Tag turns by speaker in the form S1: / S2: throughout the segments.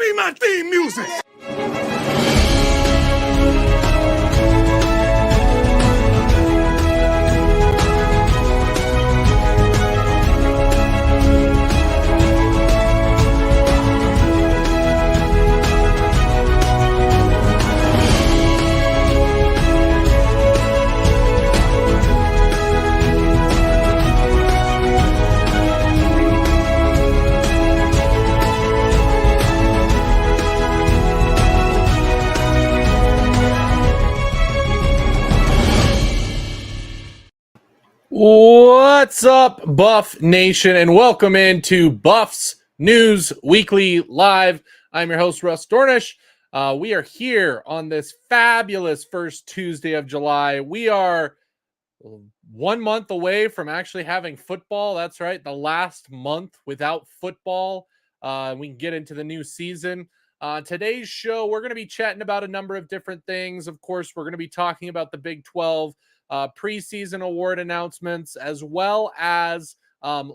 S1: Give me my theme music. What's up, Buff Nation, and welcome into Buffs News Weekly Live. I'm your host, Russ Dornish. We are here on this fabulous first Tuesday of July. We are 1 month away from actually having football. That's right, the last month without football. We can get into the new season. Today's show, we're going to be chatting about a number of different things. Of course, we're going to be talking about the Big 12 preseason award announcements, as well as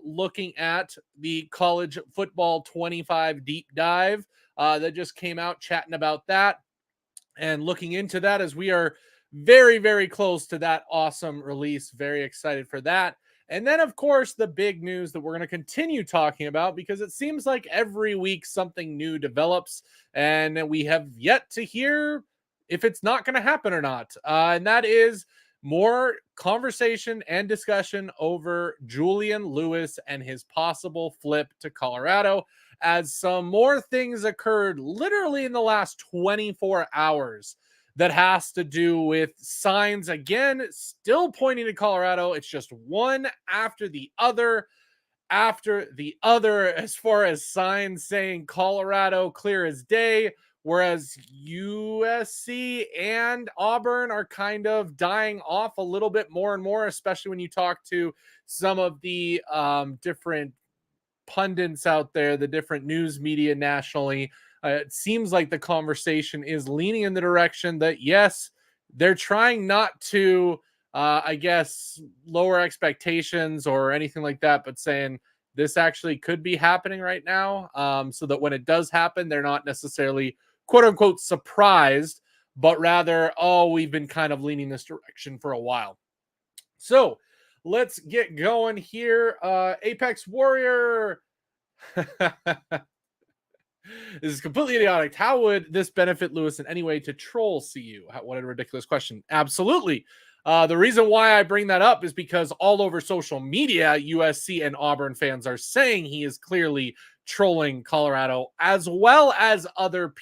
S1: looking at the college football 25 deep dive that just came out, chatting about that and looking into that as we are very, very close to that awesome release. Very excited for that. And then, of course, the big news that we're going to continue talking about, because it seems like every week something new develops and we have yet to hear if it's not going to happen or not. And that is more conversation and discussion over Julian Lewis and his possible flip to Colorado, as some more things occurred literally in the last 24 hours that has to do with signs, again, still pointing to Colorado. It's just one after the other, as far as signs saying Colorado clear as day, whereas USC and Auburn are kind of dying off a little bit more and more, especially when you talk to some of the different pundits out there, the different news media nationally. It seems like the conversation is leaning in the direction that, yes, they're trying not to, I guess, lower expectations or anything like that, but saying this actually could be happening right now, so that when it does happen, they're not necessarily quote unquote surprised, but rather, oh, we've been kind of leaning this direction for a while. So let's get going here. Apex Warrior. This is completely idiotic. How would this benefit Lewis in any way to troll CU? What a ridiculous question. Absolutely. The reason why I bring that up is because all over social media, USC and Auburn fans are saying he is clearly trolling Colorado, as well as other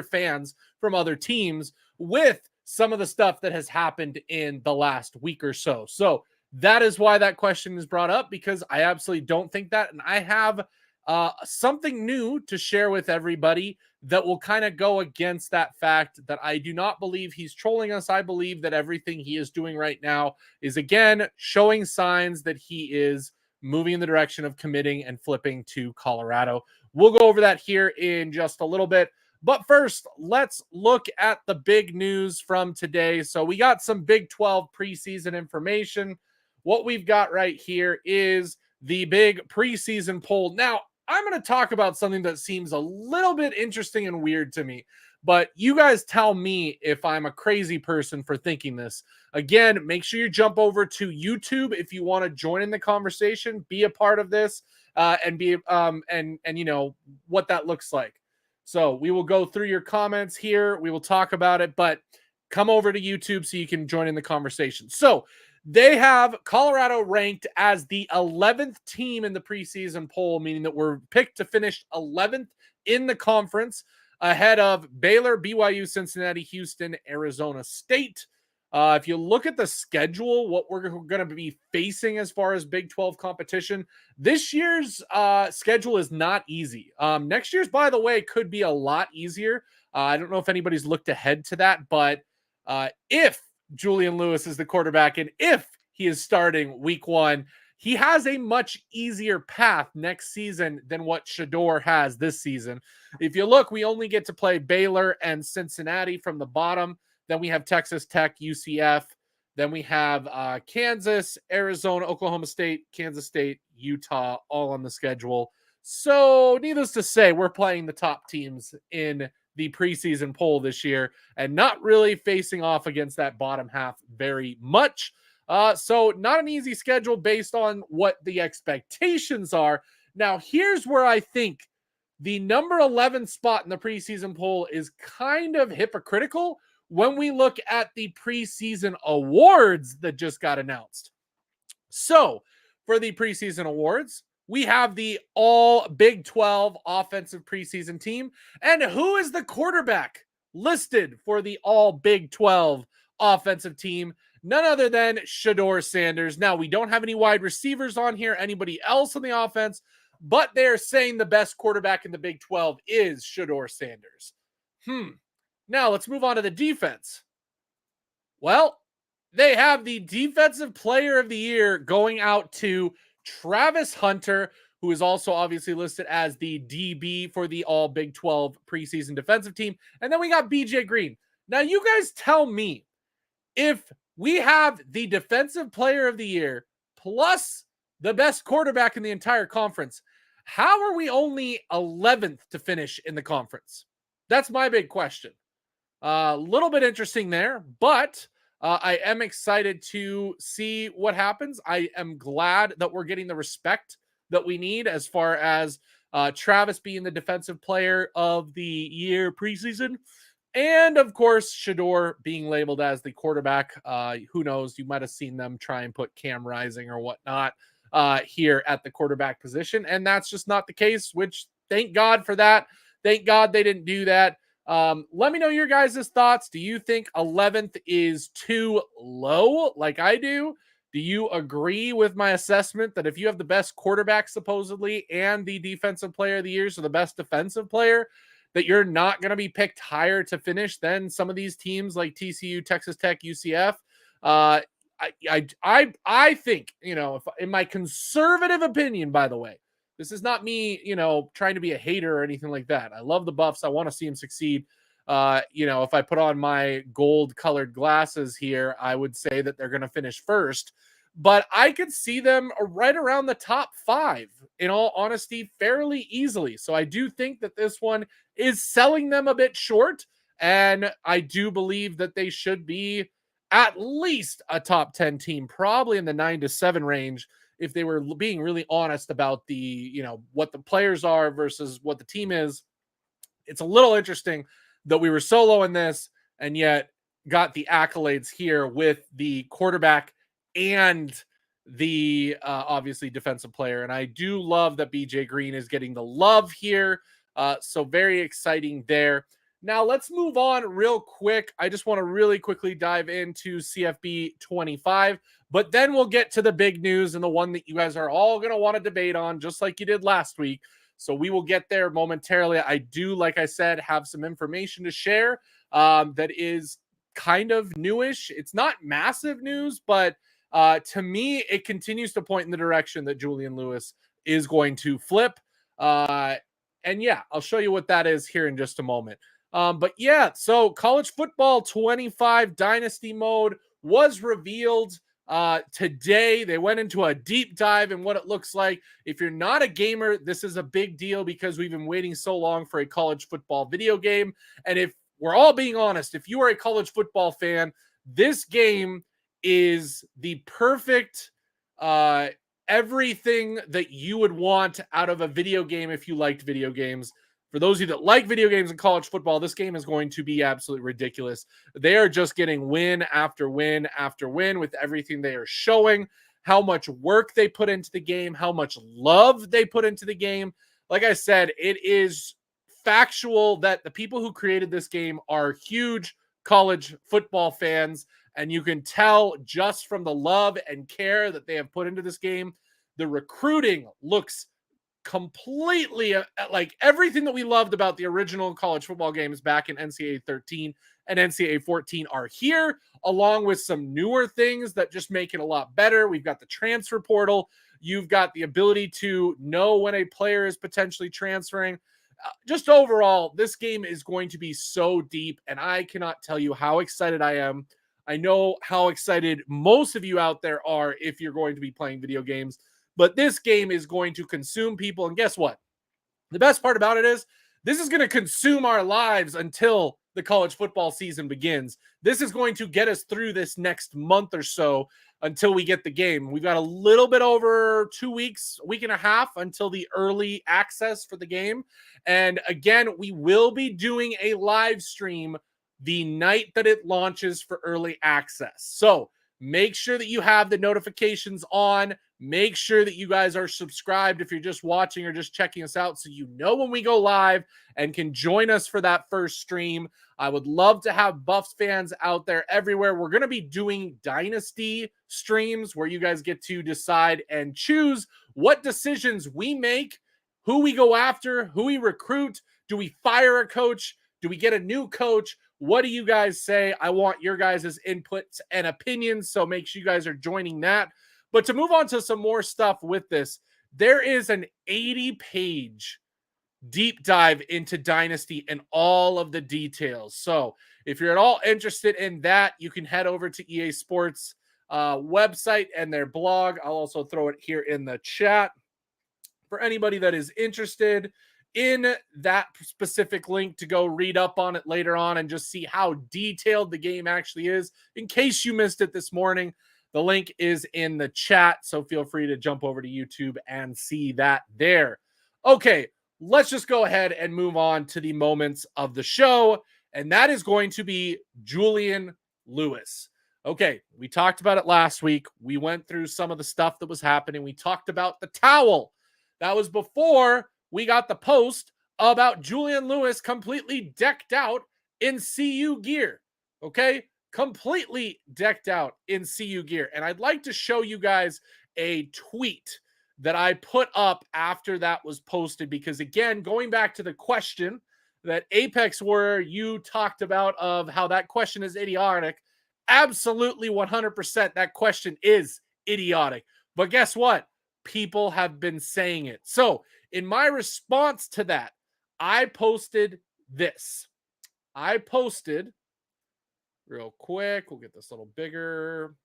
S1: fans from other teams, with some of the stuff that has happened in the last week or so. So that is why that question is brought up, because I absolutely don't think that. And I have something new to share with everybody that will kind of go against that fact that I do not believe he's trolling us. I believe that everything he is doing right now is, again, showing signs that he is moving in the direction of committing and flipping to Colorado. We'll go over that here in just a little bit. But first, let's look at the big news from today. So we got some Big 12 preseason information. What we've got right here is the big preseason poll. Now, I'm going to talk about something that seems a little bit interesting and weird to me, but you guys tell me if I'm a crazy person for thinking this. Again, make sure you jump over to YouTube if you want to join in the conversation, be a part of this, and be and you know what that looks like. So we will go through your comments here. We will talk about it, but come over to YouTube so you can join in the conversation. So they have Colorado ranked as the 11th team in the preseason poll, meaning that we're picked to finish 11th in the conference, ahead of Baylor, BYU, Cincinnati, Houston, Arizona State. If you look at the schedule, what we're going to be facing as far as Big 12 competition, this year's schedule is not easy. Next year's, by the way, could be a lot easier. I don't know if anybody's looked ahead to that, but if Julian Lewis is the quarterback, and if he is starting week 1, he has a much easier path next season than what Shedeur has this season. If you look, we only get to play Baylor and Cincinnati from the bottom. Then we have Texas Tech, UCF. Then we have Kansas, Arizona, Oklahoma State, Kansas State, Utah, all on the schedule. So, needless to say, we're playing the top teams in the preseason poll this year and not really facing off against that bottom half very much. So, not an easy schedule based on what the expectations are. Now, here's where I think the number 11 spot in the preseason poll is kind of hypocritical when we look at the preseason awards that just got announced. So, for the preseason awards, we have the all Big 12 offensive preseason team. And who is the quarterback listed for the all Big 12 offensive team? None other than Shedeur Sanders. Now, we don't have any wide receivers on here, anybody else on the offense, but they're saying the best quarterback in the Big 12 is Shedeur Sanders. Now, let's move on to the defense. Well, they have the defensive player of the year going out to Travis Hunter, who is also obviously listed as the DB for the all Big 12 preseason defensive team. And then we got BJ Green. Now, you guys tell me, if we have the defensive player of the year plus the best quarterback in the entire conference, how are we only 11th to finish in the conference? That's my big question. A little bit interesting there, but I am excited to see what happens. I am glad that we're getting the respect that we need as far as Travis being the defensive player of the year preseason. And of course, Shedeur being labeled as the quarterback. Who knows? You might have seen them try and put Cam Rising or whatnot here at the quarterback position. And that's just not the case, which thank God for that. Thank God they didn't do that. Let me know your guys' thoughts. Do you think 11th is too low like I do? Do you agree with my assessment that if you have the best quarterback supposedly and the defensive player of the year, so the best defensive player, that you're not going to be picked higher to finish than some of these teams like TCU, Texas Tech, UCF? I think, if in my conservative opinion, by the way, this is not me, trying to be a hater or anything like that. I love the Buffs. I want to see them succeed. If I put on my gold colored glasses here, I would say that they're going to finish first, but I could see them right around the top 5, in all honesty, fairly easily. So I do think that this one is selling them a bit short, and I do believe that they should be at least a top 10 team, probably in the 9-7 range, if they were being really honest about the, what the players are versus what the team is. It's a little interesting that we were solo in this and yet got the accolades here with the quarterback and the obviously defensive player. And I do love that BJ Green is getting the love here. So very exciting there. Now let's move on real quick. I just want to really quickly dive into CFB 25, but then we'll get to the big news and the one that you guys are all going to want to debate on, just like you did last week. So we will get there momentarily. I do, like I said, have some information to share that is kind of newish. It's not massive news, but to me, it continues to point in the direction that Julian Lewis is going to flip. And yeah, I'll show you what that is here in just a moment. But yeah, so college football 25 dynasty mode was revealed today. They went into a deep dive in what it looks like. If you're not a gamer, this is a big deal because we've been waiting so long for a college football video game. And if we're all being honest, if you are a college football fan, this game is the perfect everything that you would want out of a video game if you liked video games. For those of you that like video games and college football, this game is going to be absolutely ridiculous. They are just getting win after win after win with everything they are showing, how much work they put into the game, how much love they put into the game. Like I said, it is factual that the people who created this game are huge college football fans, and you can tell just from the love and care that they have put into this game. The recruiting looks completely like everything that we loved about the original college football games back in NCAA 13 and NCAA 14 are here, along with some newer things that just make it a lot better. We've got the transfer portal. You've got the ability to know when a player is potentially transferring. Just overall, this game is going to be so deep, and I cannot tell you how excited I am. I know how excited most of you out there are if you're going to be playing video games. But this game is going to consume people. And guess what? The best part about it is this is going to consume our lives until the college football season begins. This is going to get us through this next month or so until we get the game. We've got a little bit over 2 weeks, a week and a half until the early access for the game. And again, we will be doing a live stream the night that it launches for early access. So make sure that you have the notifications on. Make sure that you guys are subscribed if you're just watching or just checking us out so you know when we go live and can join us for that first stream. I would love to have Buffs fans out there everywhere. We're going to be doing Dynasty streams where you guys get to decide and choose what decisions we make, who we go after, who we recruit. Do we fire a coach? Do we get a new coach? What do you guys say? I want your guys' inputs and opinions, so make sure you guys are joining that. But to move on to some more stuff with this, there is an 80-page deep dive into Dynasty and all of the details. So if you're at all interested in that, you can head over to EA Sports website and their blog. I'll also throw it here in the chat for anybody that is interested in that specific link to go read up on it later on and just see how detailed the game actually is. In case you missed it this morning, the link is in the chat, so feel free to jump over to YouTube and see that there. Okay, let's just go ahead and move on to the moments of the show, and that is going to be Julian Lewis. Okay, we talked about it last week. We went through some of the stuff that was happening. We talked about the towel. That was before we got the post about Julian Lewis completely decked out in CU gear. Okay, completely decked out in CU gear. And I'd like to show you guys a tweet that I put up after that was posted, because again, going back to the question that Apex, where you talked about of how that question is idiotic, absolutely 100% that question is idiotic. But guess what? People have been saying it. So in my response to that, I posted this. I posted, real quick, we'll get this a little bigger.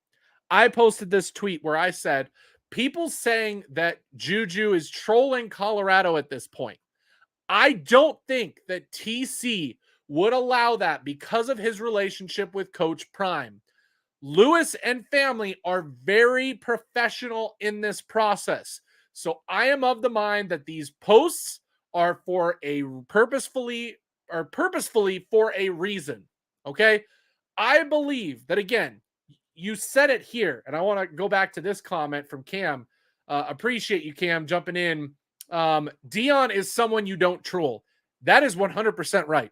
S1: I posted this tweet where I said, people saying that Juju is trolling Colorado at this point. I don't think that TC would allow that because of his relationship with Coach Prime. Lewis and family are very professional in this process. So I am of the mind that these posts are for a purposefully for a reason. Okay. I believe that, again, you said it here, and I want to go back to this comment from Cam. Appreciate you, Cam, jumping in. Dion is someone you don't troll. That is 100% right.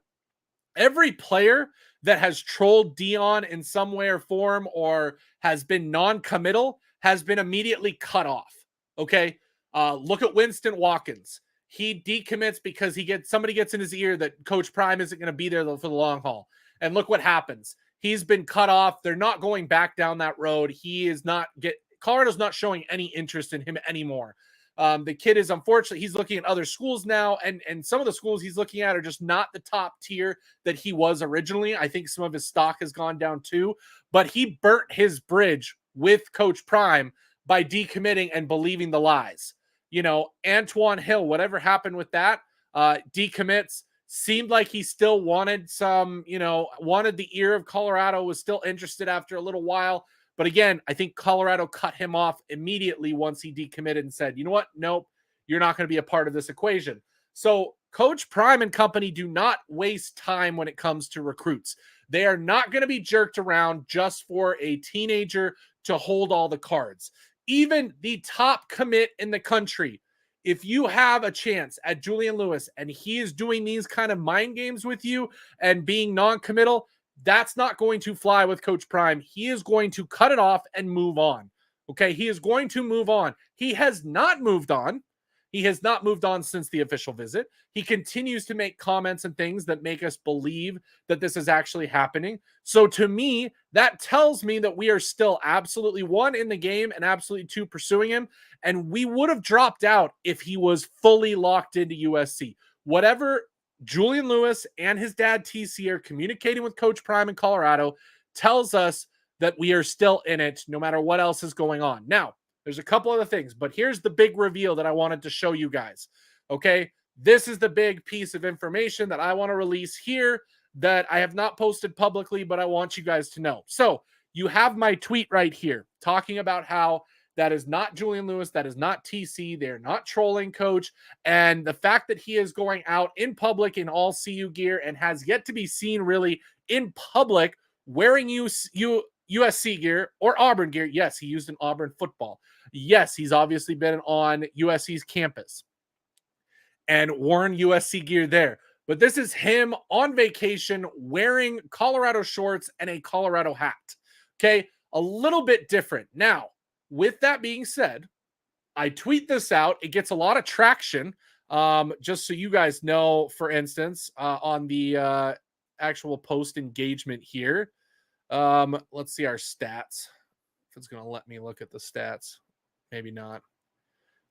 S1: Every player that has trolled Dion in some way or form or has been non-committal has been immediately cut off. Okay. Look at Winston Watkins. He decommits because somebody gets in his ear that Coach Prime isn't going to be there for the long haul. And look what happens. He's been cut off. They're not going back down that road. Colorado's not showing any interest in him anymore. The kid is, unfortunately, he's looking at other schools now, and some of the schools he's looking at are just not the top tier that he was originally. I think some of his stock has gone down too, but he burnt his bridge with Coach Prime by decommitting and believing the lies. You know, Antoine Hill, whatever happened with that, decommits, seemed like he still wanted wanted the ear of Colorado, was still interested after a little while. But again, I think Colorado cut him off immediately once he decommitted and said, you know what? Nope, you're not going to be a part of this equation. So Coach Prime and company do not waste time when it comes to recruits. They are not going to be jerked around just for a teenager to hold all the cards. Even the top commit in the country, if you have a chance at Julian Lewis and he is doing these kind of mind games with you and being non-committal, that's not going to fly with Coach Prime. He is going to cut it off and move on. Okay, he is going to move on. He has not moved on. He has not moved on since the official visit. He continues to make comments and things that make us believe that this is actually happening. So to me, that tells me that we are still absolutely, one, in the game, and absolutely, two, pursuing him. And we would have dropped out if he was fully locked into USC. Whatever Julian Lewis and his dad TC are communicating with Coach Prime in Colorado tells us that we are still in it no matter what else is going on. Now, there's a couple other things, but here's the big reveal that I wanted to show you guys. Okay, this is the big piece of information that I want to release here that I have not posted publicly, but I want you guys to know. So you have my tweet right here talking about how that is not Julian Lewis. That is not TC. They're not trolling coach. And the fact that he is going out in public in all CU gear and has yet to be seen really in public wearing USC gear or Auburn gear. Yes, he used an Auburn football. Yes, he's obviously been on USC's campus and worn USC gear there. But this is him on vacation wearing Colorado shorts and a Colorado hat. Okay, a little bit different. Now, with that being said, I tweet this out. It gets a lot of traction. Just so you guys know, for instance, on the actual post engagement here. Let's see our stats. If it's going to let me look at the stats. Maybe not.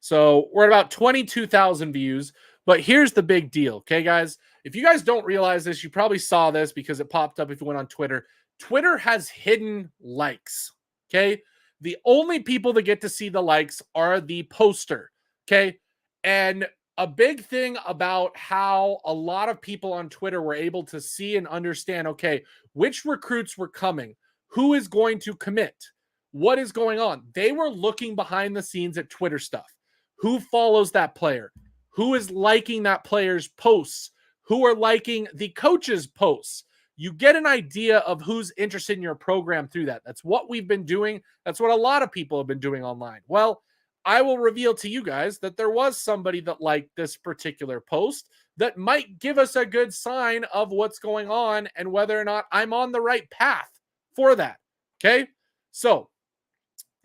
S1: So we're at about 22,000 views. But here's the big deal. Okay, guys. If you guys don't realize this, you probably saw this because it popped up if you went on Twitter. Twitter has hidden likes. Okay. The only people that get to see the likes are the poster. Okay. And a big thing about how a lot of people on Twitter were able to see and understand, okay, which recruits were coming, who is going to commit, what is going on. They were looking behind the scenes at Twitter stuff. Who follows that player? Who is liking that player's posts? Who are liking the coach's posts? You get an idea of who's interested in your program through that. That's what we've been doing. That's what a lot of people have been doing online. Well, I will reveal to you guys that there was somebody that liked this particular post that might give us a good sign of what's going on and whether or not I'm on the right path for that. Okay, so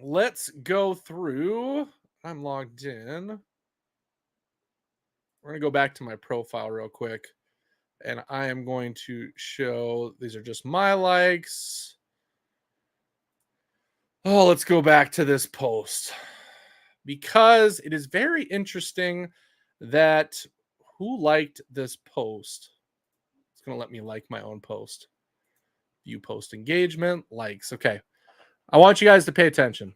S1: let's go through. I'm logged in. We're going to go back to my profile real quick. And I am going to show, these are just my likes. Oh, let's go back to this post because it is very interesting that who liked this post. It's going to let me like my own post. View post engagement, likes. Okay. I want you guys to pay attention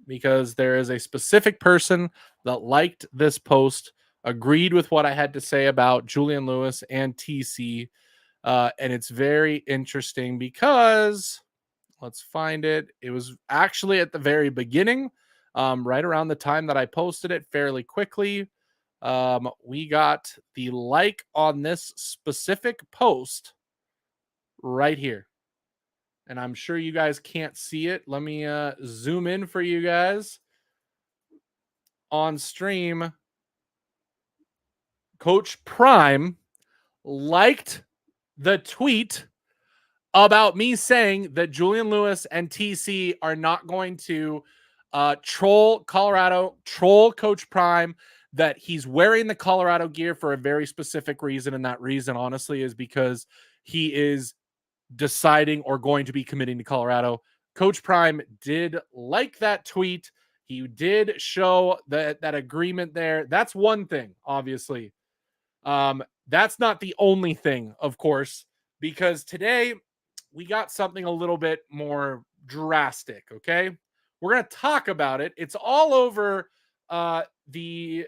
S1: because there is a specific person that liked this post, agreed with what I had to say about Julian Lewis and TC. And it's very interesting because, let's find it. It was actually at the very beginning, right around the time that I posted it fairly quickly. We got the like on this specific post right here. And I'm sure you guys can't see it. Let me zoom in for you guys on stream. Coach Prime liked the tweet about me saying that Julian Lewis and TC are not going to troll Colorado, troll Coach Prime, that he's wearing the Colorado gear for a very specific reason. And that reason, honestly, is because he is deciding or going to be committing to Colorado. Coach Prime did like that tweet. He did show that agreement there. That's one thing, obviously. That's not the only thing, of course, because today we got something a little bit more drastic. Okay. We're going to talk about it. It's all over the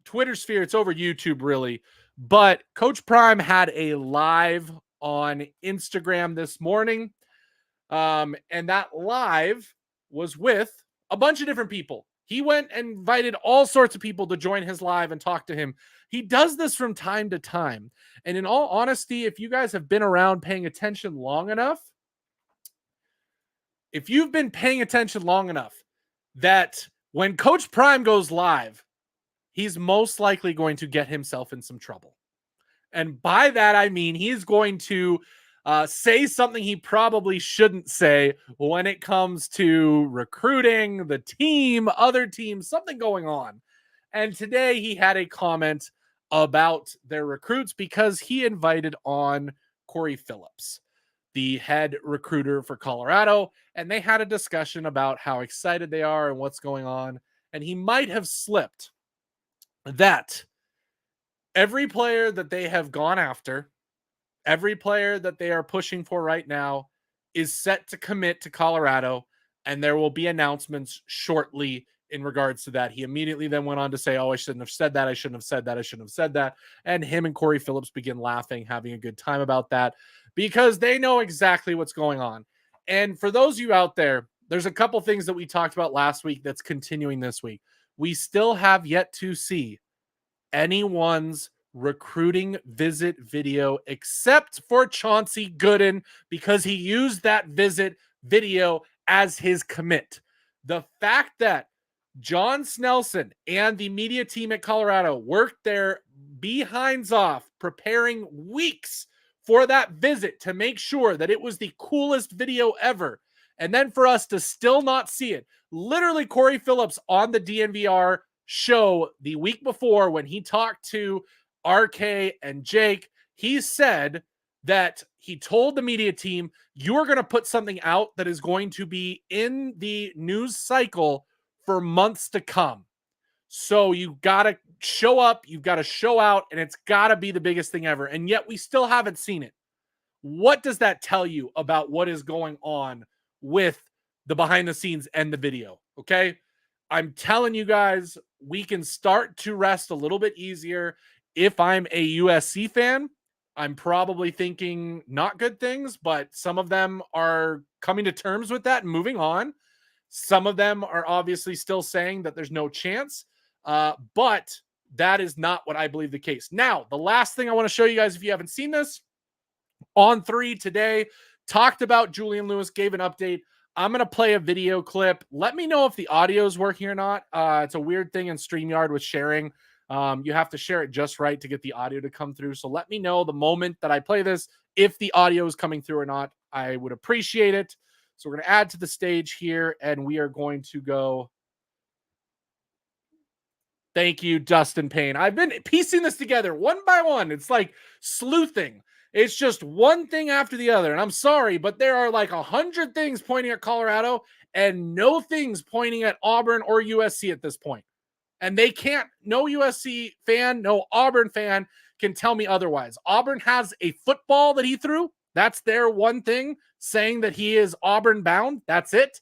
S1: Twitter sphere. It's over YouTube, really. But Coach Prime had a live on Instagram this morning. And that live was with a bunch of different people. He went and invited all sorts of people to join his live and talk to him. He does this from time to time. And in all honesty, if you guys have been around paying attention long enough, if you've been paying attention long enough, that when Coach Prime goes live, he's most likely going to get himself in some trouble. And by that, I mean he's going to say something he probably shouldn't say when it comes to recruiting, the team, other teams, something going on. And today he had a comment about their recruits because he invited on Corey Phillips, the head recruiter for Colorado, and they had a discussion about how excited they are and what's going on. And he might have slipped that every player that they have gone after, every player that they are pushing for right now is set to commit to Colorado, and there will be announcements shortly in regards to that. He immediately then went on to say, oh, I shouldn't have said that. I shouldn't have said that. I shouldn't have said that. And him and Corey Phillips begin laughing, having a good time about that because they know exactly what's going on. And for those of you out there, there's a couple things that we talked about last week that's continuing this week. We still have yet to see anyone's recruiting visit video except for Chauncey Gooden because he used that visit video as his commit. The fact that John Snelson and the media team at Colorado worked their behinds off preparing weeks for that visit to make sure that it was the coolest video ever. And then for us to still not see it. Literally, Corey Phillips on the DNVR show the week before when he talked to RK and Jake, he said that he told the media team, you're going to put something out that is going to be in the news cycle for months to come. So you got to show up, you've got to show out, and it's got to be the biggest thing ever. And yet we still haven't seen it. What does that tell you about what is going on with the behind the scenes and the video? Okay. I'm telling you guys, we can start to rest a little bit easier. If I'm a USC fan, I'm probably thinking not good things, but some of them are coming to terms with that and moving on. Some of them are obviously still saying that there's no chance, but that is not what I believe the case. Now, the last thing I want to show you guys, if you haven't seen this, On 3 today talked about Julian Lewis, gave an update. I'm going to play a video clip. Let me know if the audio is working or not. It's a weird thing in StreamYard with sharing. You have to share it just right to get the audio to come through. So let me know the moment that I play this, if the audio is coming through or not. I would appreciate it. So we're going to add to the stage here, and we are going to go. Thank you, Dustin Payne. I've been piecing this together one by one. It's like sleuthing. It's just one thing after the other. And I'm sorry, but there are like 100 things pointing at Colorado and no things pointing at Auburn or USC at this point. And they can't, no USC fan, no Auburn fan can tell me otherwise. Auburn has a football that he threw. That's their one thing, saying that he is Auburn bound. That's it.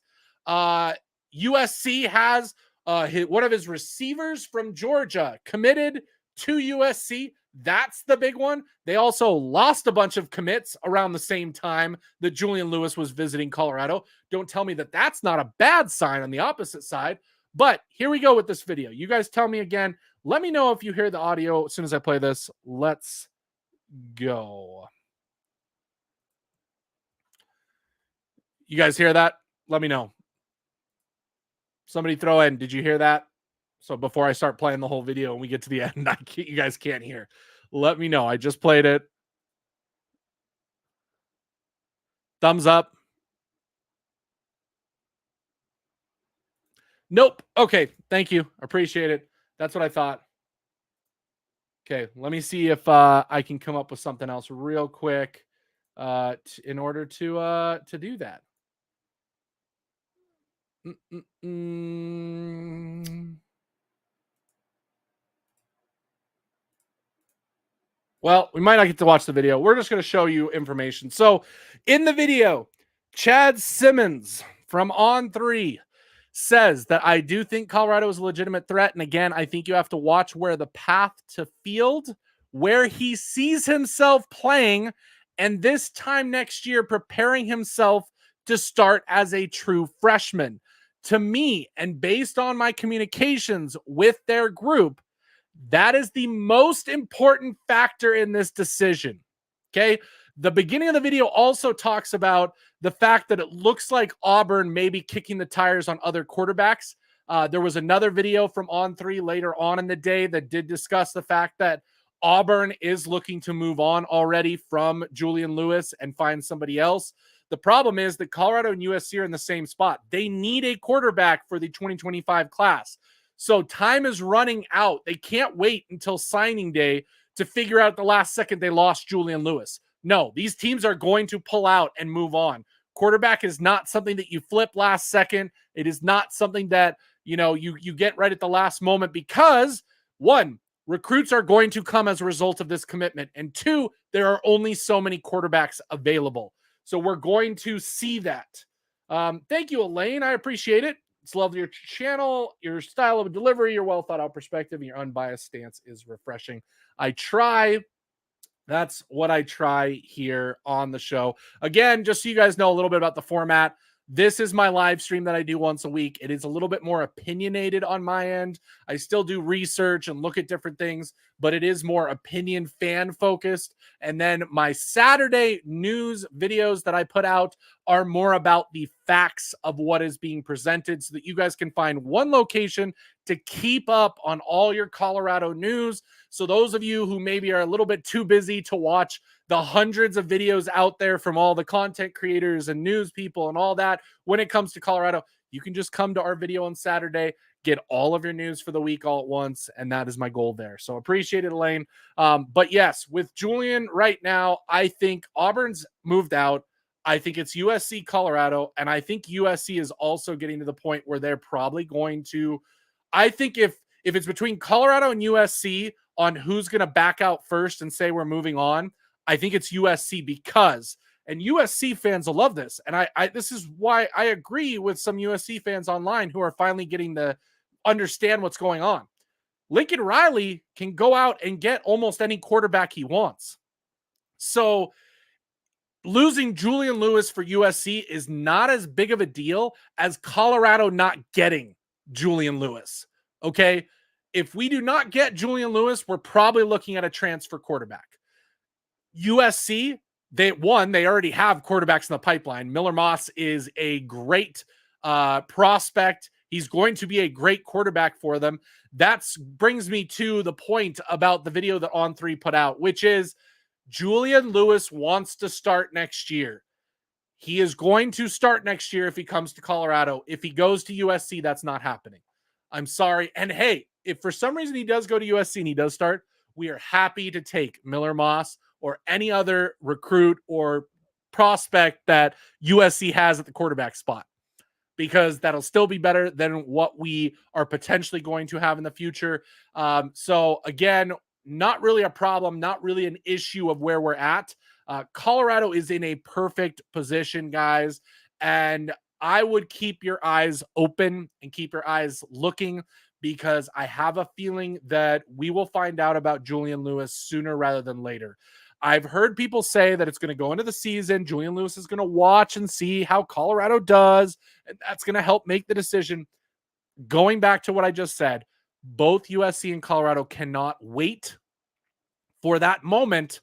S1: USC has one of his receivers from Georgia committed to USC. That's the big one. They also lost a bunch of commits around the same time that Julian Lewis was visiting Colorado. Don't tell me that that's not a bad sign on the opposite side. But here we go with this video. You guys tell me again. Let me know if you hear the audio as soon as I play this. Let's go. You guys hear that? Let me know. Somebody throw in, did you hear that? So before I start playing the whole video and we get to the end, you guys can't hear. Let me know. I just played it. Thumbs up. Nope. Okay. Thank you. Appreciate it. That's what I thought. Okay. Let me see if I can come up with something else real quick in order to do that. Well, we might not get to watch the video. We're just going to show you information. So in the video, Chad Simmons from On 3 says that I do think Colorado is a legitimate threat. And again, I think you have to watch where the path to field, where he sees himself playing, and this time next year preparing himself to start as a true freshman. To me, and based on my communications with their group, that is the most important factor in this decision. Okay. The beginning of the video also talks about the fact that it looks like Auburn may be kicking the tires on other quarterbacks. There was another video from On 3 later on in the day that did discuss the fact that Auburn is looking to move on already from Julian Lewis and find somebody else. The problem is that Colorado and USC are in the same spot. They need a quarterback for the 2025 class. So time is running out. They can't wait until signing day to figure out at the last second they lost Julian Lewis. No, these teams are going to pull out and move on. Quarterback is not something that you flip last second. It is not something that, you get right at the last moment because, one, recruits are going to come as a result of this commitment. And two, there are only so many quarterbacks available. So we're going to see that. Thank you, Elaine. I appreciate it. It's love your channel, your style of delivery, your well thought out perspective, and your unbiased stance is refreshing. I try. That's what I try here on the show. Again, just so you guys know a little bit about the format, this is my live stream that I do once a week. It is a little bit more opinionated on my end. I still do research and look at different things, but it is more opinion fan focused. And then my Saturday news videos that I put out are more about the facts of what is being presented so that you guys can find one location to keep up on all your Colorado news. So those of you who maybe are a little bit too busy to watch the hundreds of videos out there from all the content creators and news people and all that, when it comes to Colorado, you can just come to our video on Saturday, get all of your news for the week all at once. And that is my goal there. So appreciate it, Elaine. But yes, with Julian right now, I think Auburn's moved out. I think it's USC, Colorado. And I think USC is also getting to the point where they're probably going to, I think if it's between Colorado and USC on who's going to back out first and say we're moving on, I think it's USC because, and USC fans will love this. And I this is why I agree with some USC fans online who are finally getting to understand what's going on. Lincoln Riley can go out and get almost any quarterback he wants. So losing Julian Lewis for USC is not as big of a deal as Colorado not getting Julian Lewis. Okay. If we do not get Julian Lewis, we're probably looking at a transfer quarterback. USC, they already have quarterbacks in the pipeline. Miller Moss is a great prospect. He's going to be a great quarterback for them. That brings me to the point about the video that On3 put out, which is Julian Lewis wants to start next year. He is going to start next year if he comes to Colorado. If he goes to USC, that's not happening. I'm sorry. And hey, if for some reason he does go to USC and he does start, we are happy to take Miller Moss or any other recruit or prospect that USC has at the quarterback spot, because that'll still be better than what we are potentially going to have in the future. So again, not really a problem, not really an issue of where we're at. Colorado is in a perfect position, guys. And I would keep your eyes open and keep your eyes looking, because I have a feeling that we will find out about Julian Lewis sooner rather than later. I've heard people say that it's going to go into the season. Julian Lewis is going to watch and see how Colorado does, and that's going to help make the decision. Going back to what I just said, both USC and Colorado cannot wait for that moment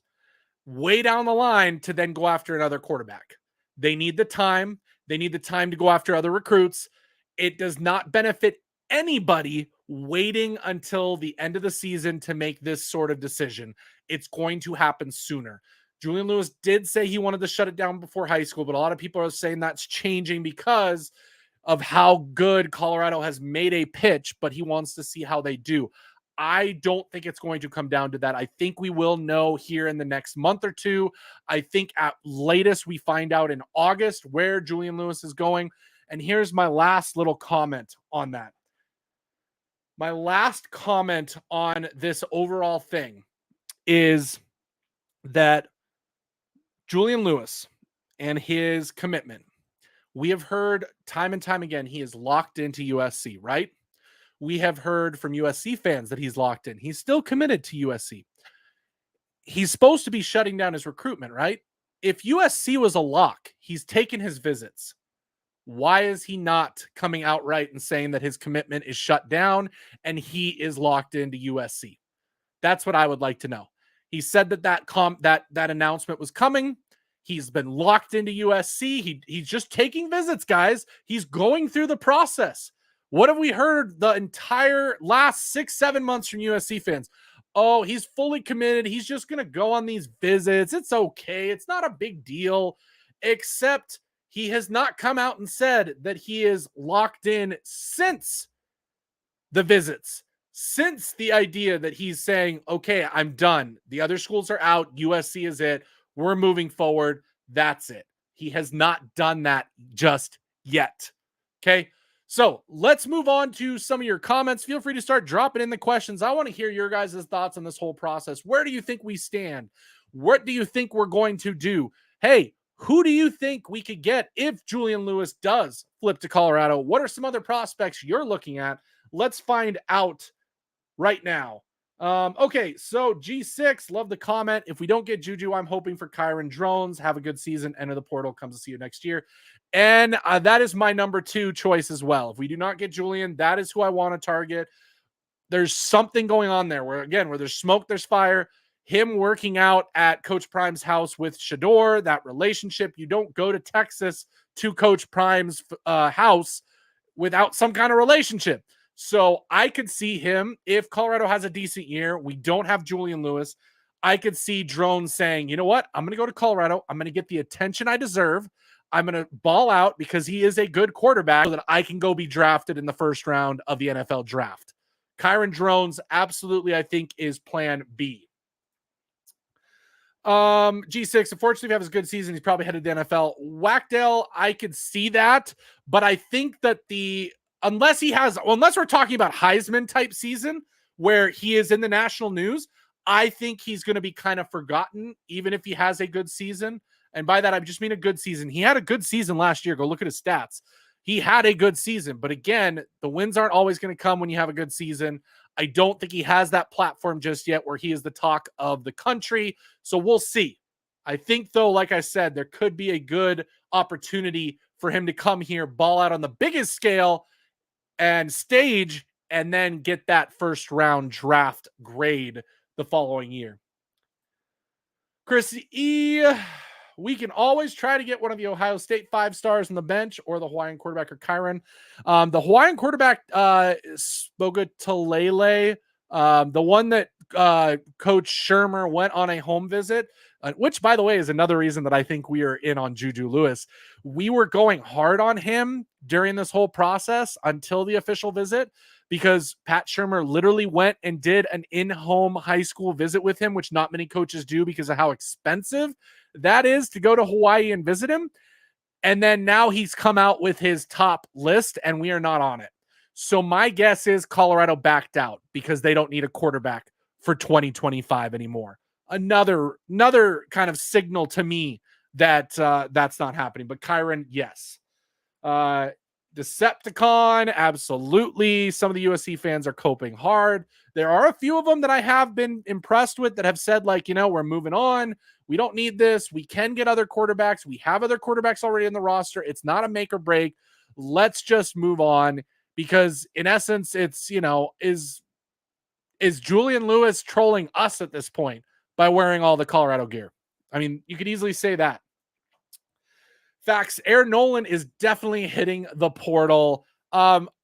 S1: way down the line to then go after another quarterback. They need the time. They need the time to go after other recruits. It does not benefit anybody waiting until the end of the season to make this sort of decision. It's going to happen sooner. Julian Lewis did say he wanted to shut it down before high school, but a lot of people are saying that's changing because of how good Colorado has made a pitch, but he wants to see how they do. I don't think it's going to come down to that. I think we will know here in the next month or two. I think at latest we find out in August where Julian Lewis is going. And here's my last little comment on that. My last comment on this overall thing is that Julian Lewis and his commitment, we have heard time and time again, he is locked into USC, right? We have heard from USC fans that he's locked in. He's still committed to USC. He's supposed to be shutting down his recruitment, right? If USC was a lock, he's taken his visits. Why is he not coming outright and saying that his commitment is shut down and he is locked into USC? That's what I would like to know. He said that announcement was coming. He's been locked into USC. He's just taking visits, guys. He's going through the process. What have we heard the entire last 6-7 months from USC fans? Oh, he's fully committed. He's just going to go on these visits. It's okay. It's not a big deal, except he has not come out and said that he is locked in since the visits, since the idea that he's saying, okay, I'm done. The other schools are out. USC is it. We're moving forward. That's it. He has not done that just yet. Okay. So let's move on to some of your comments. Feel free to start dropping in the questions. I want to hear your guys' thoughts on this whole process. Where do you think we stand? What do you think we're going to do? Hey, Who do you think we could get if Julian Lewis does flip to Colorado? What are some other prospects you're looking at? Let's find out right now. Okay, so G6, love the comment. If we don't get Juju, I'm hoping for Kyron Drones. Have a good season. Enter the portal. Comes to see you next year. And that is my number 2 choice as well. If we do not get Julian, that is who I want to target. There's something going on there where there's smoke, there's fire. Him working out at Coach Prime's house with Shador, that relationship. You don't go to Texas to Coach Prime's house without some kind of relationship. So I could see him, if Colorado has a decent year, we don't have Julian Lewis, I could see Drone saying, you know what, I'm going to go to Colorado. I'm going to get the attention I deserve. I'm going to ball out because he is a good quarterback so that I can go be drafted in the first round of the NFL draft. Kyron Drones, absolutely, I think, is plan B. G6, unfortunately, if he has a good season, he's probably headed to the NFL. Whackdale, I could see that, but I think that unless we're talking about Heisman type season where he is in the national news, I think he's going to be kind of forgotten, even if he has a good season. And by that, I just mean a good season. He had a good season last year. Go look at his stats. He had a good season, but again, the wins aren't always going to come when you have a good season. I don't think he has that platform just yet where he is the talk of the country. So we'll see. I think, though, like I said, there could be a good opportunity for him to come here, ball out on the biggest scale and stage, and then get that first round draft grade the following year. Chris E., we can always try to get one of the Ohio State 5 stars on the bench or the Hawaiian quarterback or Kyron. The Hawaiian quarterback, Spogatalele, the one that Coach Shermer went on a home visit, which, by the way, is another reason that I think we are in on Juju Lewis. We were going hard on him during this whole process until the official visit because Pat Shermer literally went and did an in-home high school visit with him, which not many coaches do because of how expensive that is to go to Hawaii and visit him. And then now he's come out with his top list and we are not on it. So my guess is Colorado backed out because they don't need a quarterback for 2025 anymore. Another kind of signal to me that that's not happening. But Kyron, yes. Decepticon, absolutely. Some of the USC fans are coping hard. There are a few of them that I have been impressed with that have said, like, we're moving on. We don't need this. We can get other quarterbacks. We have other quarterbacks already in the roster. It's not a make or break. Let's just move on because in essence, it's, is Julian Lewis trolling us at this point by wearing all the Colorado gear? I mean, you could easily say that. Facts. Aaron Nolan is definitely hitting the portal.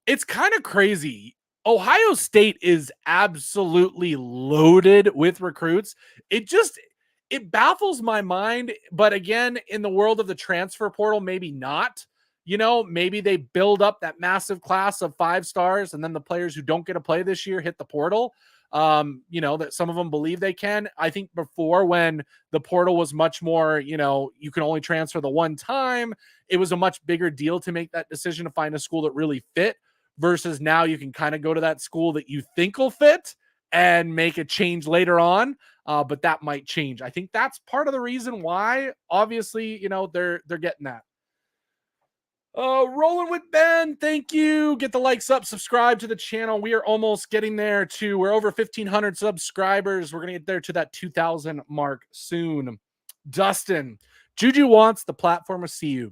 S1: It's kind of crazy. Ohio State is absolutely loaded with recruits. It baffles my mind. But again, in the world of the transfer portal, maybe not. Maybe they build up that massive class of 5 stars and then the players who don't get to play this year hit the portal. That some of them believe they can. I think before, when the portal was much more, you can only transfer the one time, it was a much bigger deal to make that decision to find a school that really fit versus now you can kind of go to that school that you think will fit and make a change later on. But that might change. I think that's part of the reason why, obviously, they're getting that. Rolling with Ben, thank you. Get the likes up, subscribe to the channel. We are almost getting there we're over 1,500 subscribers. We're going to get there to that 2,000 mark soon. Dustin, Juju wants the platform of CU.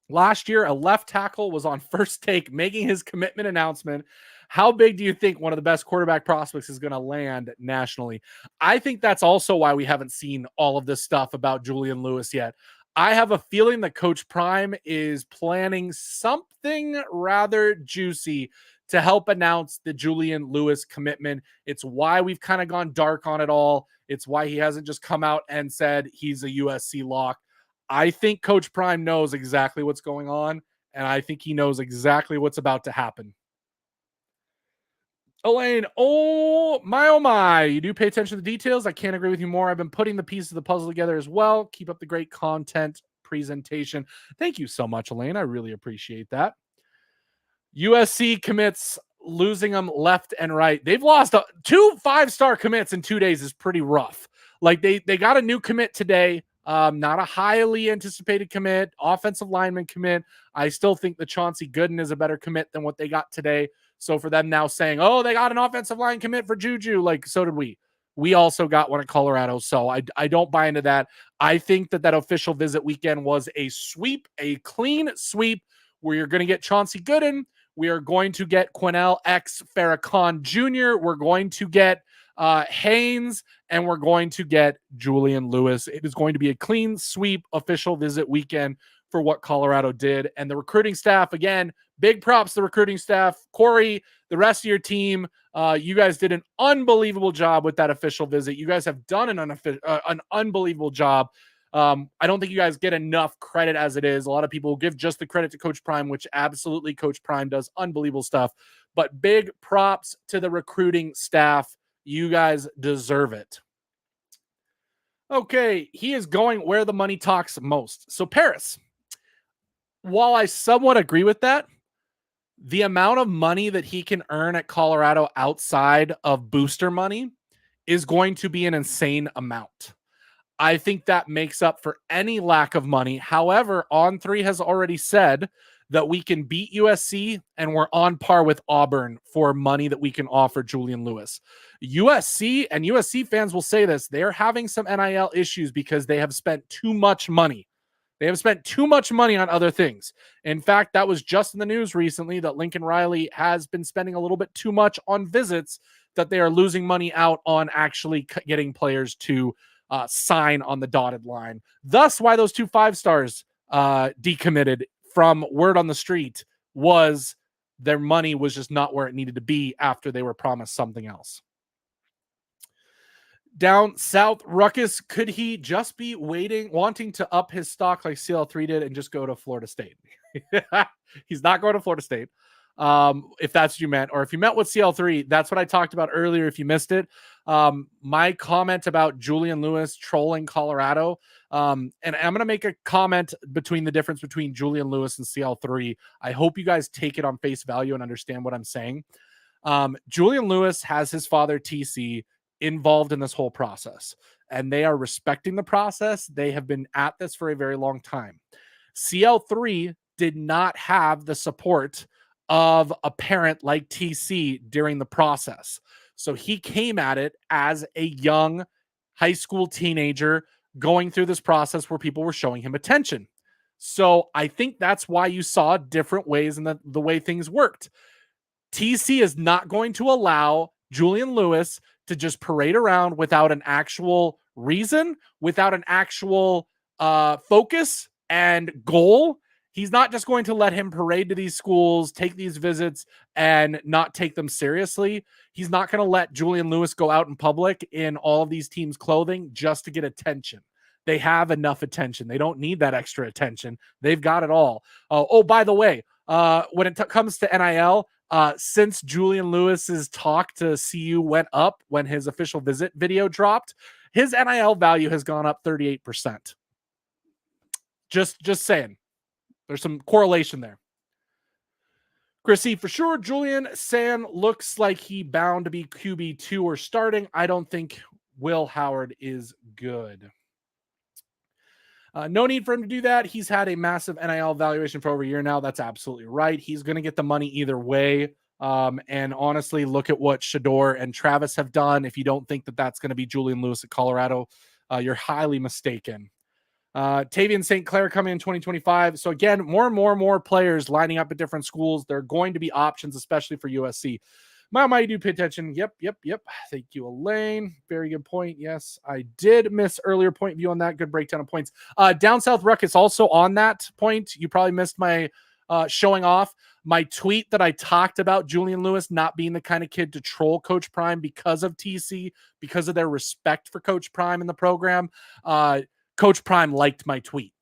S1: Last year, a left tackle was on First Take making his commitment announcement. How big do you think one of the best quarterback prospects is going to land nationally? I think that's also why we haven't seen all of this stuff about Julian Lewis yet. I have a feeling that Coach Prime is planning something rather juicy to help announce the Julian Lewis commitment. It's why we've kind of gone dark on it all. It's why he hasn't just come out and said he's a USC lock. I think Coach Prime knows exactly what's going on, and I think he knows exactly what's about to happen. Elaine, oh my, you do pay attention to the details. I can't agree with you more. I've been putting the pieces of the puzzle together as well. Keep up the great content presentation. Thank you so much, Elaine. I really appreciate that. USC commits, losing them left and right. They've lost 2 5-star commits in 2 days is pretty rough. Like they got a new commit today. Not a highly anticipated commit. Offensive lineman commit. I still think the Chauncey Gooden is a better commit than what they got today. So for them now saying, oh, they got an offensive line commit for Juju, like, so did we. We also got one at Colorado. So I don't buy into that. I think that official visit weekend was a sweep, a clean sweep, where you're going to get Chauncey Gooden. We are going to get Quinnell X Farrakhan Jr. We're going to get Haynes, and we're going to get Julian Lewis. It is going to be a clean sweep official visit weekend for what Colorado did. And the recruiting staff, again, big props to the recruiting staff. Corey, the rest of your team, you guys did an unbelievable job with that official visit. You guys have done an unbelievable job. I don't think you guys get enough credit as it is. A lot of people give just the credit to Coach Prime, which absolutely Coach Prime does unbelievable stuff. But big props to the recruiting staff. You guys deserve it. Okay, he is going where the money talks most. So Paris, while I somewhat agree with that, the amount of money that he can earn at Colorado outside of booster money is going to be an insane amount. I think that makes up for any lack of money. However, On3 has already said that we can beat USC and we're on par with Auburn for money that we can offer Julian Lewis. USC and USC fans will say this, they're having some NIL issues because they have spent too much money. They have spent too much money on other things. In fact, that was just in the news recently that Lincoln Riley has been spending a little bit too much on visits, that they are losing money out on actually getting players to sign on the dotted line. Thus, why those 2 5-stars decommitted from word on the street was their money was just not where it needed to be after they were promised something else. Down south, Ruckus, could he just be wanting to up his stock like CL3 did and just go to Florida State? He's not going to Florida State. If that's what you meant, or if you meant with CL3, that's what I talked about earlier. If you missed it, my comment about Julian Lewis trolling Colorado, and I'm going to make a comment between the difference between Julian Lewis and CL3. I hope you guys take it on face value and understand what I'm saying. Julian Lewis has his father, TC, involved in this whole process, and they are respecting the process. They have been at this for a very long time. CL3 did not have the support of a parent like TC during the process. So he came at it as a young high school teenager going through this process where people were showing him attention. So I think that's why you saw different ways in the way things worked. TC is not going to allow Julian Lewis to just parade around without an actual reason, without an actual focus and goal. He's not just going to let him parade to these schools, take these visits, and not take them seriously. He's not going to let Julian Lewis go out in public in all of these teams' clothing just to get attention. They have enough attention. They don't need that extra attention. They've got it all. By the way, when it comes to NIL, since Julian Lewis's talk to CU went up when his official visit video dropped, his NIL value has gone up 38%. Just saying. There's some correlation there. Chrissy, for sure, Julian San looks like he bound to be QB2 or starting. I don't think Will Howard is good. No need for him to do that. He's had a massive NIL valuation for over a year now. That's absolutely right. He's going to get the money either way. And honestly, look at what Shador and Travis have done. If you don't think that that's going to be Julian Lewis at Colorado, you're highly mistaken. Tavian St. Clair coming in 2025. So again, more and more players lining up at different schools. There are going to be options, especially for USC. Mama, you do pay attention. Yep. Thank you, Elaine. Very good point. Yes, I did miss earlier point of view on that. Good breakdown of points. Down South Ruckus also on that point. You probably missed my showing off my tweet that I talked about Julian Lewis not being the kind of kid to troll Coach Prime because of TC, because of their respect for Coach Prime in the program. Coach Prime liked my tweet.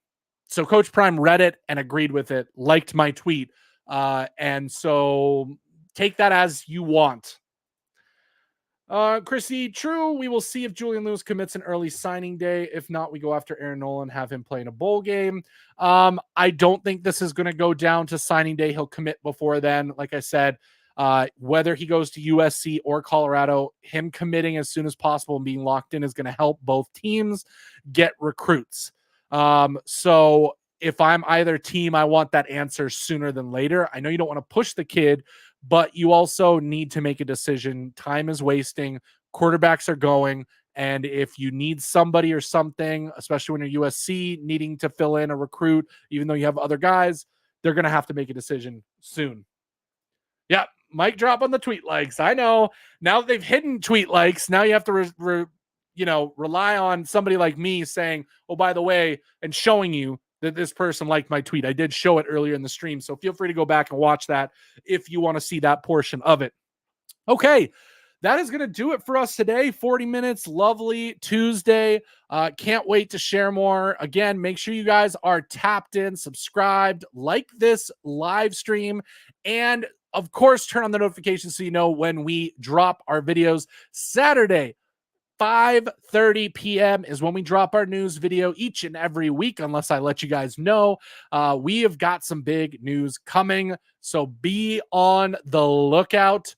S1: So Coach Prime read it and agreed with it, liked my tweet. And so take that as you want. Chrissy, true. We will see if Julian Lewis commits an early signing day. If not, we go after Aaron Nolan, have him play in a bowl game. I don't think this is going to go down to signing day. He'll commit before then. Like I said, Whether he goes to USC or Colorado, him committing as soon as possible and being locked in is going to help both teams get recruits. So if I'm either team, I want that answer sooner than later. I know you don't want to push the kid, but you also need to make a decision. Time is wasting. Quarterbacks are going. And if you need somebody or something, especially when you're USC needing to fill in a recruit, even though you have other guys, they're going to have to make a decision soon. Yeah, mic drop on the tweet likes. I know. Now that they've hidden tweet likes, now you have to rely on somebody like me saying, oh, by the way, and showing you that this person liked my tweet. I did show it earlier in the stream, so feel free to go back and watch that if you want to see that portion of it. Okay, that is going to do it for us today. 40 minutes, lovely Tuesday. Can't wait to share more. Again, make sure you guys are tapped in, subscribed, like this live stream, and of course, turn on the notifications so you know when we drop our videos. Saturday, 5:30 p.m. is when we drop our news video each and every week, unless I let you guys know. We have got some big news coming, so be on the lookout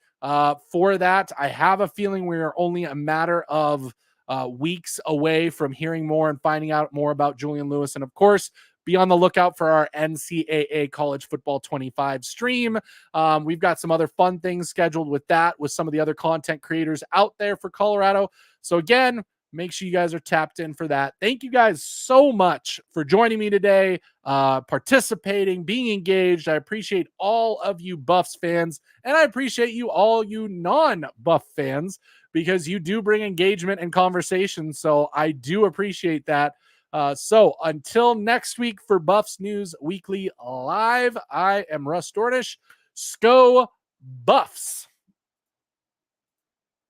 S1: for that. I have a feeling we are only a matter of weeks away from hearing more and finding out more about Julian Lewis. And of course, be on the lookout for our NCAA College Football 25 stream. We've got some other fun things scheduled with that, with some of the other content creators out there for Colorado. So again, make sure you guys are tapped in for that. Thank you guys so much for joining me today, participating, being engaged. I appreciate all of you Buffs fans, and I appreciate you all you non-Buff fans, because you do bring engagement and conversation. So I do appreciate that. So until next week for Buffs News Weekly Live, I am Russ Dornish. Sko Buffs.